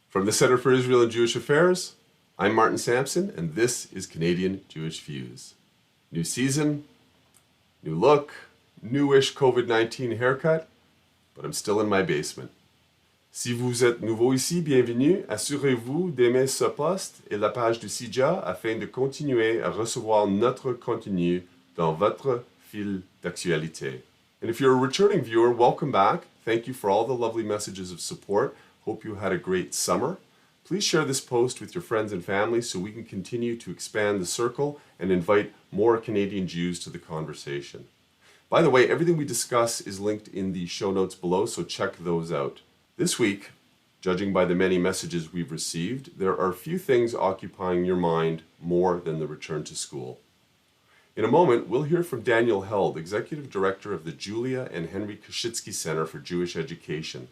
From the Center for Israel and Jewish Affairs, I'm Martin Sampson, and this is Canadian Jewish Views. New season, new look, newish COVID-19 haircut, but I'm still in my basement. Si vous êtes nouveau ici, bienvenue. Assurez-vous d'aimer ce post et la page du CJA afin de continuer à recevoir notre contenu dans votre fil d'actualité. And if you're a returning viewer, welcome back. Thank you for all the lovely messages of support. Hope you had a great summer. Please share this post with your friends and family so we can continue to expand the circle and invite more Canadian Jews to the conversation. By the way, everything we discuss is linked in the show notes below, so check those out. This week, judging by the many messages we've received, there are few things occupying your mind more than the return to school. In a moment, we'll hear from Daniel Held, Executive Director of the Julia and Henry Koschitzky Center for Jewish Education.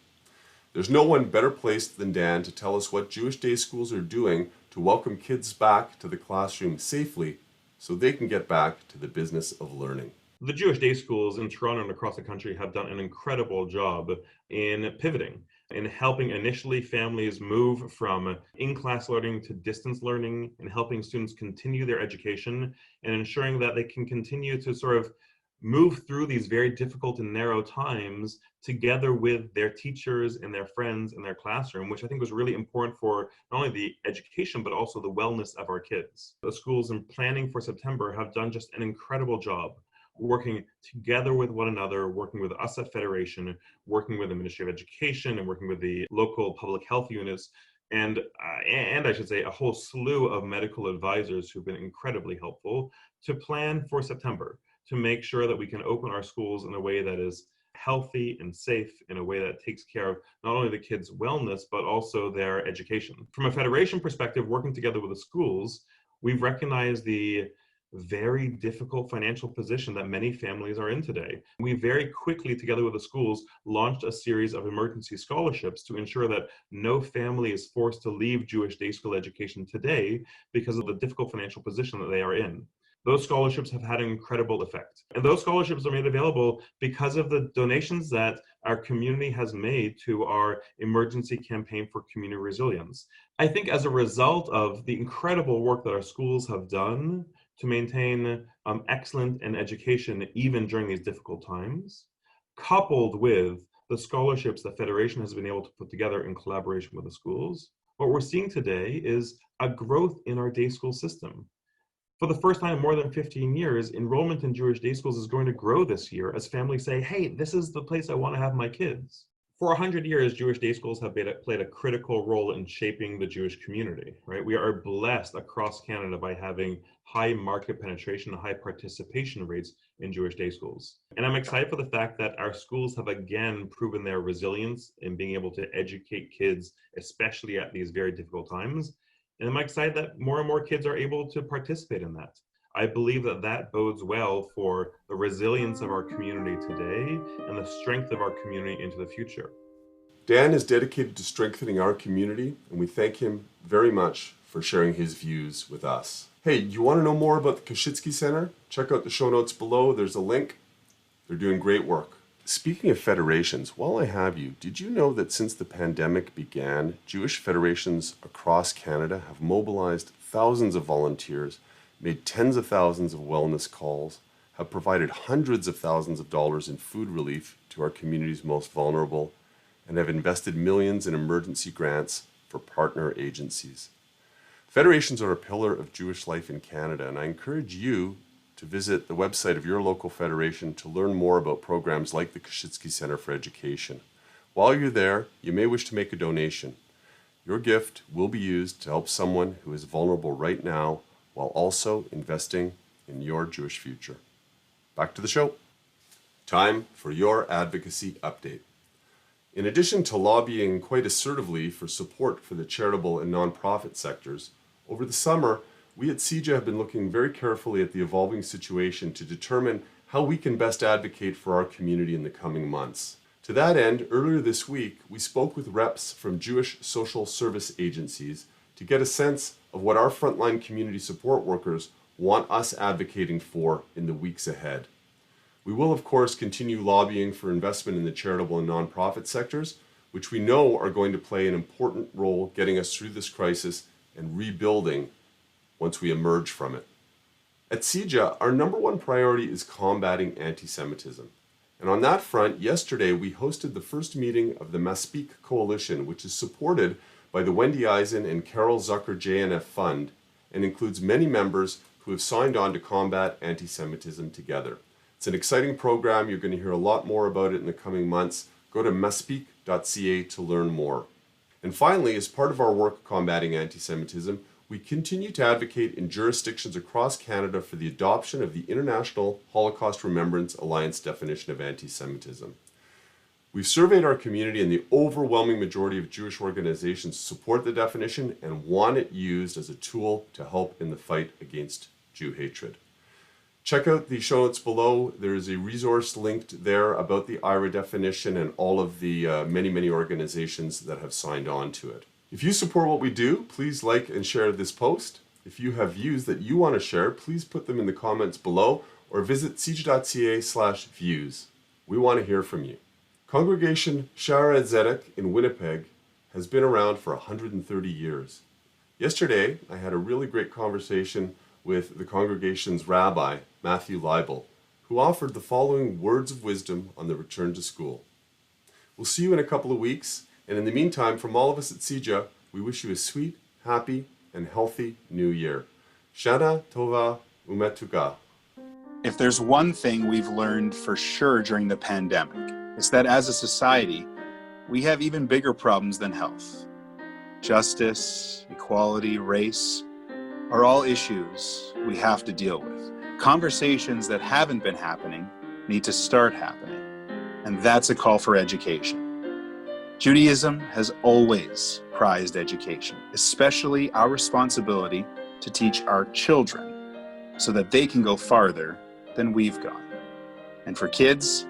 There's no one better placed than Dan to tell us what Jewish day schools are doing to welcome kids back to the classroom safely so they can get back to the business of learning. The Jewish day schools in Toronto and across the country have done an incredible job in pivoting, in helping initially families move from in-class learning to distance learning, and helping students continue their education and ensuring that they can continue to sort of move through these very difficult and narrow times together with their teachers and their friends in their classroom, which I think was really important for not only the education, but also the wellness of our kids. The schools in planning for September have done just an incredible job working together with one another, working with us at Federation, working with the Ministry of Education, and working with the local public health units, and I should say a whole slew of medical advisors who've been incredibly helpful to plan for September, to make sure that we can open our schools in a way that is healthy and safe, in a way that takes care of not only the kids' wellness, but also their education. From a Federation perspective, working together with the schools, we've recognized the very difficult financial position that many families are in today. We very quickly, together with the schools, launched a series of emergency scholarships to ensure that no family is forced to leave Jewish day school education today because of the difficult financial position that they are in. Those scholarships have had an incredible effect. And those scholarships are made available because of the donations that our community has made to our emergency campaign for community resilience. I think as a result of the incredible work that our schools have done to maintain excellence in education even during these difficult times, coupled with the scholarships that Federation has been able to put together in collaboration with the schools, what we're seeing today is a growth in our day school system. For the first time in more than 15 years, enrollment in Jewish day schools is going to grow this year as families say, hey, this is the place I want to have my kids. For 100 years, Jewish day schools have played a critical role in shaping the Jewish community, right? We are blessed across Canada by having high market penetration and high participation rates in Jewish day schools. And I'm excited for the fact that our schools have again proven their resilience in being able to educate kids, especially at these very difficult times. And I'm excited that more and more kids are able to participate in that. I believe that that bodes well for the resilience of our community today and the strength of our community into the future. Dan is dedicated to strengthening our community, and we thank him very much for sharing his views with us. Hey, you want to know more about the Koschitzky Center? Check out the show notes below. There's a link. They're doing great work. Speaking of federations, while I have you, did you know that since the pandemic began, Jewish federations across Canada have mobilized thousands of volunteers, made tens of thousands of wellness calls, have provided hundreds of thousands of dollars in food relief to our community's most vulnerable, and have invested millions in emergency grants for partner agencies. Federations are a pillar of Jewish life in Canada, and I encourage you to visit the website of your local federation to learn more about programs like the Koschitzky Center for Education. While you're there, you may wish to make a donation. Your gift will be used to help someone who is vulnerable right now while also investing in your Jewish future. Back to the show. Time for your advocacy update. In addition to lobbying quite assertively for support for the charitable and nonprofit sectors, over the summer, we at CJA have been looking very carefully at the evolving situation to determine how we can best advocate for our community in the coming months. To that end, earlier this week, we spoke with reps from Jewish social service agencies to get a sense of what our frontline community support workers want us advocating for in the weeks ahead. We will, of course, continue lobbying for investment in the charitable and nonprofit sectors, which we know are going to play an important role getting us through this crisis and rebuilding once we emerge from it. At CJA, our number one priority is combating anti-Semitism. And on that front, yesterday we hosted the first meeting of the Maspeak Coalition, which is supported by the Wendy Eisen and Carol Zucker JNF Fund and includes many members who have signed on to combat anti-Semitism together. It's an exciting program. You're going to hear a lot more about it in the coming months. Go to maspeak.ca to learn more. And finally, as part of our work combating anti-Semitism, we continue to advocate in jurisdictions across Canada for the adoption of the International Holocaust Remembrance Alliance definition of anti-Semitism. We've surveyed our community, and the overwhelming majority of Jewish organizations support the definition and want it used as a tool to help in the fight against Jew hatred. Check out the show notes below. There is a resource linked there about the IRA definition and all of the many organizations that have signed on to it. If you support what we do, please like and share this post. If you have views that you want to share, please put them in the comments below or visit cj.ca/views. We want to hear from you. Congregation Shaarey Zedek in Winnipeg has been around for 130 years. Yesterday, I had a really great conversation with the congregation's Rabbi Matthew Leibl, who offered the following words of wisdom on the return to school. We'll see you in a couple of weeks. And in the meantime, from all of us at CJA, we wish you a sweet, happy, and healthy new year. Shana Tova Umetuka. If there's one thing we've learned for sure during the pandemic, it's that as a society, we have even bigger problems than health. Justice, equality, race are all issues we have to deal with. Conversations that haven't been happening need to start happening. And that's a call for education. Judaism has always prized education, especially our responsibility to teach our children so that they can go farther than we've gone. And for kids,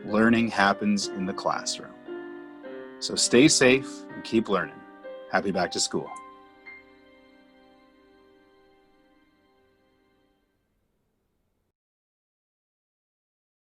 learning happens in the classroom. So stay safe and keep learning. Happy back to school.